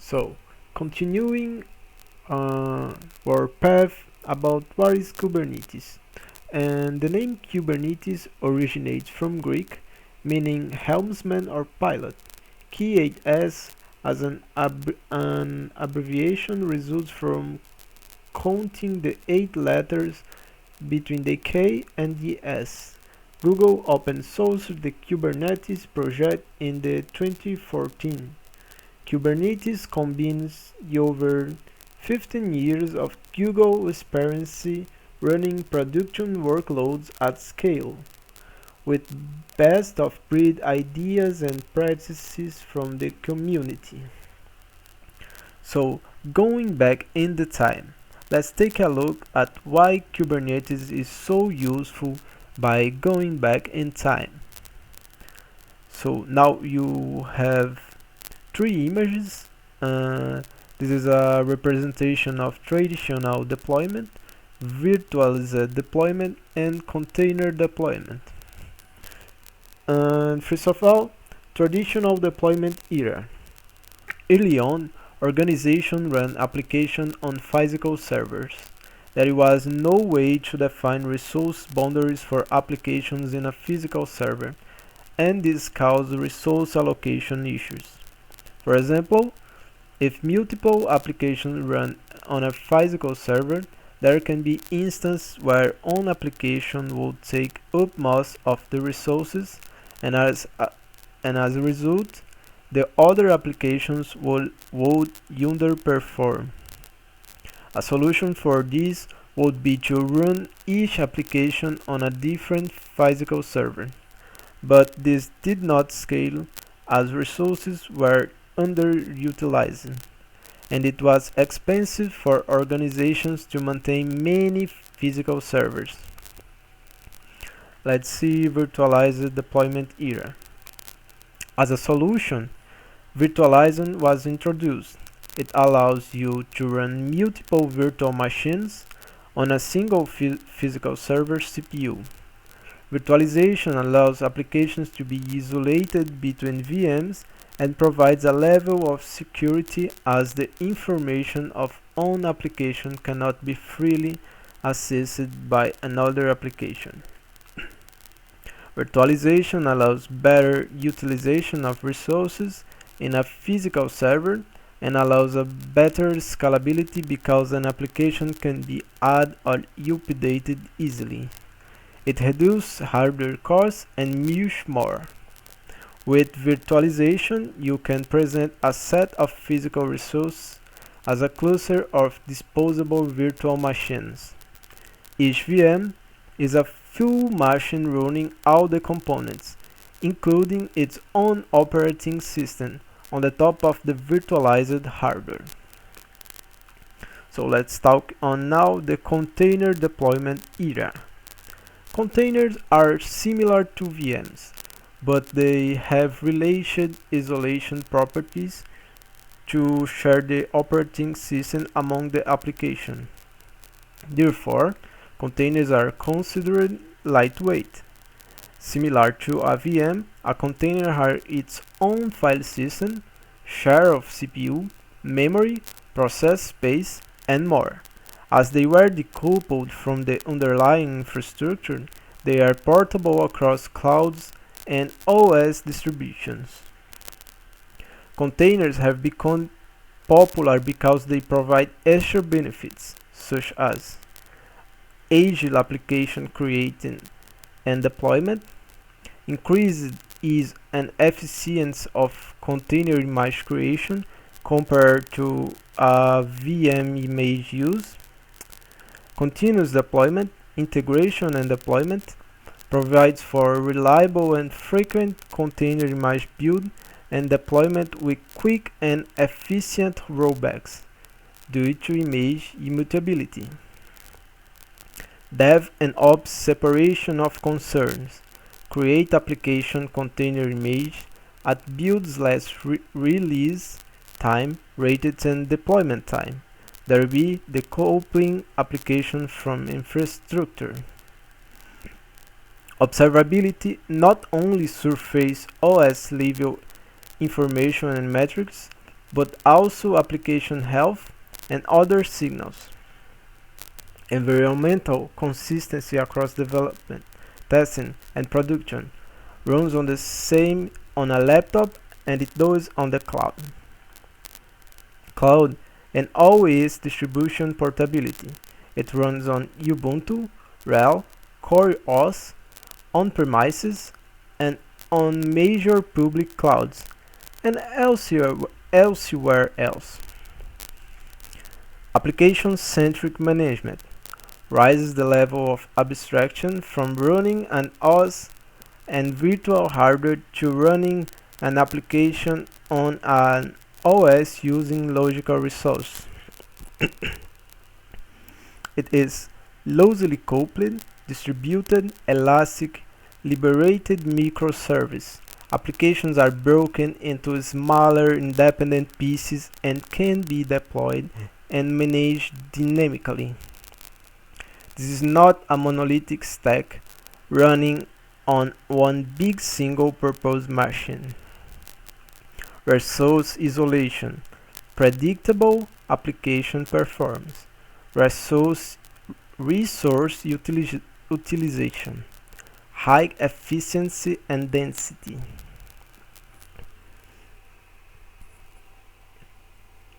So, continuing our path about what is Kubernetes. And the name Kubernetes originates from Greek, meaning helmsman or pilot. K8S as an abbreviation results from counting the 8 letters between the K and the S. Google open sourced the Kubernetes project in the 2014. Kubernetes combines the over 15 years of Google experience running production workloads at scale, with best-of-breed ideas and practices from the community. So, going back in the time, let's take a look at why Kubernetes is so useful by going back in time. So now you have three images. This is a representation of traditional deployment, virtualized deployment, and container deployment. And first of all, traditional deployment era. Early on, organizations ran applications on physical servers. There was no way to define resource boundaries for applications in a physical server, and this caused resource allocation issues. For example, if multiple applications run on a physical server, there can be instances where one application would take up most of the resources, and as a result, the other applications would underperform. A solution for this would be to run each application on a different physical server, but this did not scale as resources were underutilized, and it was expensive for organizations to maintain many physical servers. Let's see virtualized deployment era. As a solution, virtualization was introduced. It allows you to run multiple virtual machines on a single physical server CPU. Virtualization allows applications to be isolated between VMs and provides a level of security as the information of one application cannot be freely accessed by another application. Virtualization allows better utilization of resources in a physical server and allows a better scalability because an application can be added or updated easily. It reduces hardware costs and much more. With virtualization, you can present a set of physical resources as a cluster of disposable virtual machines. Each VM is a full machine running all the components, including its own operating system, on the top of the virtualized hardware. So let's talk on now the container deployment era. Containers are similar to VMs, but they have related isolation properties to share the operating system among the application. Therefore, containers are considered lightweight. Similar to a VM, a container has its own file system, share of CPU, memory, process space, and more. As they were decoupled from the underlying infrastructure, they are portable across clouds and OS distributions. Containers have become popular because they provide extra benefits, such as agile application creating and deployment, increased ease and efficiency of container image creation compared to VM image use, continuous deployment, integration and deployment, provides for reliable and frequent container image build and deployment with quick and efficient rollbacks due to image immutability. Dev and Ops separation of concerns. Create application container image at build/release time, rated and deployment time. There be decoupling application from infrastructure. Observability not only surface OS level information and metrics, but also application health and other signals. Environmental consistency across development, testing, and production runs on the same on a laptop and it does on the cloud. Cloud and always distribution portability. It runs on Ubuntu, RHEL, CoreOS, on-premises, and on major public clouds, and elsewhere else. Application-centric management raises the level of abstraction from running an OS and virtual hardware to running an application on an OS using logical resource. It is loosely coupled, distributed, elastic, liberated microservice. Applications are broken into smaller independent pieces and can be deployed and managed dynamically. This is not a monolithic stack running on one big single-purpose machine. Resource isolation, predictable application performance, resource utilization, high efficiency and density.